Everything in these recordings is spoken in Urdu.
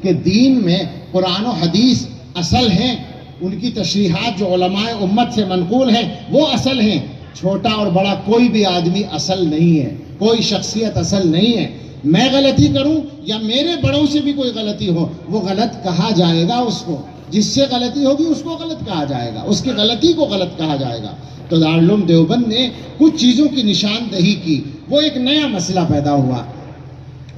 کہ دین میں قرآن و حدیث اصل ہیں، ان کی تشریحات جو علماء امت سے منقول ہیں وہ اصل ہیں. چھوٹا اور بڑا کوئی بھی آدمی اصل نہیں ہے، کوئی شخصیت اصل نہیں ہے. میں غلطی کروں یا میرے بڑوں سے بھی کوئی غلطی ہو، وہ غلط کہا جائے گا. اس کو جس سے غلطی ہوگی اس کو غلط کہا جائے گا، اس کی غلطی کو غلط کہا جائے گا. تو دارالعلوم دیوبند نے کچھ چیزوں کی نشاندہی کی. وہ ایک نیا مسئلہ پیدا ہوا،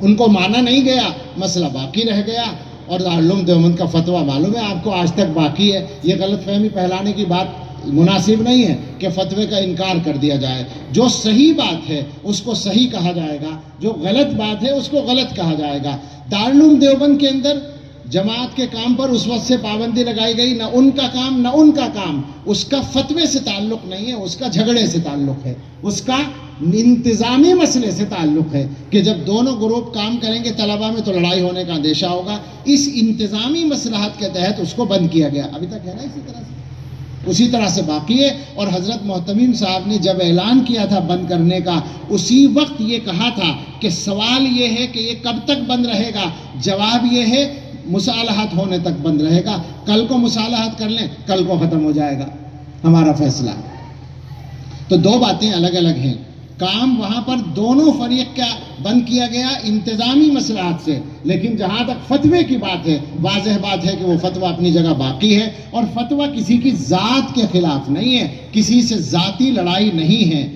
ان کو مانا نہیں گیا، مسئلہ باقی رہ گیا. اور دارالعلوم دیوبند کا فتویٰ معلوم ہے آپ کو آج تک باقی ہے. یہ غلط فہمی پھیلانے کی بات مناسب نہیں ہے کہ فتوے کا انکار کر دیا جائے. جو صحیح بات ہے اس کو صحیح کہا جائے گا، جو غلط بات ہے اس کو غلط کہا جائے گا. دارالعلوم دیوبند کے اندر جماعت کے کام پر اس وقت سے پابندی لگائی گئی، نہ ان کا کام نہ ان کا کام. اس کا فتوے سے تعلق نہیں ہے، اس کا جھگڑے سے تعلق ہے، اس کا انتظامی مسئلے سے تعلق ہے کہ جب دونوں گروپ کام کریں گے طلبہ میں تو لڑائی ہونے کا اندیشہ ہوگا. اس انتظامی مصلحت کے تحت اس کو بند کیا گیا. ابھی تک ہے نا اسی طرح سے باقی ہے. اور حضرت محتمیم صاحب نے جب اعلان کیا تھا بند کرنے کا، اسی وقت یہ کہا تھا کہ سوال یہ ہے کہ یہ کب تک بند رہے گا. جواب یہ ہے مصالحت ہونے تک بند رہے گا. کل کو مصالحت کر لیں، کل کو ختم ہو جائے گا ہمارا فیصلہ. تو دو باتیں الگ الگ ہیں. کام وہاں پر دونوں فریق کا بند کیا گیا انتظامی مصلحت سے، لیکن جہاں تک فتوے کی بات ہے، واضح بات ہے کہ وہ فتویٰ اپنی جگہ باقی ہے. اور فتویٰ کسی کی ذات کے خلاف نہیں ہے، کسی سے ذاتی لڑائی نہیں ہے.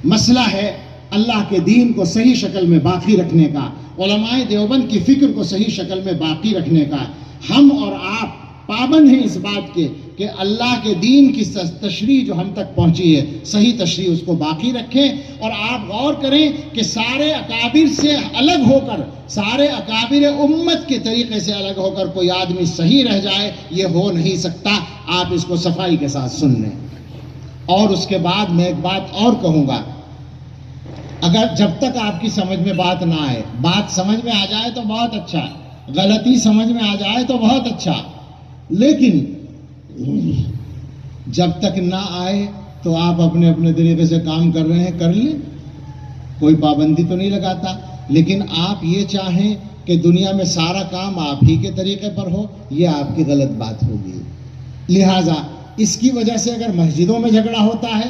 مسئلہ ہے اللہ کے دین کو صحیح شکل میں باقی رکھنے کا، علماء دیوبند کی فکر کو صحیح شکل میں باقی رکھنے کا. ہم اور آپ پابند ہیں اس بات کے کہ اللہ کے دین کی تشریح جو ہم تک پہنچی ہے، صحیح تشریح اس کو باقی رکھیں. اور آپ غور کریں کہ سارے اکابر سے الگ ہو کر، سارے اکابر امت کے طریقے سے الگ ہو کر کوئی آدمی صحیح رہ جائے، یہ ہو نہیں سکتا. آپ اس کو صفائی کے ساتھ سن لیں. اور اس کے بعد میں ایک بات اور کہوں گا، اگر جب تک آپ کی سمجھ میں بات نہ آئے، بات سمجھ میں آ جائے تو بہت اچھا، غلطی سمجھ میں آ جائے تو بہت اچھا، لیکن جب تک نہ آئے تو آپ اپنے اپنے طریقے سے کام کر رہے ہیں، کر لیں، کوئی پابندی تو نہیں لگاتا. لیکن آپ یہ چاہیں کہ دنیا میں سارا کام آپ ہی کے طریقے پر ہو، یہ آپ کی غلط بات ہوگی. لہٰذا اس کی وجہ سے اگر مسجدوں میں جھگڑا ہوتا ہے،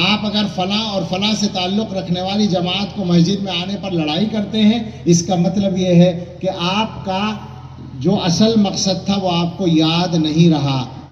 آپ اگر فلاں اور فلاں سے تعلق رکھنے والی جماعت کو مسجد میں آنے پر لڑائی کرتے ہیں، اس کا مطلب یہ ہے کہ آپ کا جو اصل مقصد تھا وہ آپ کو یاد نہیں رہا.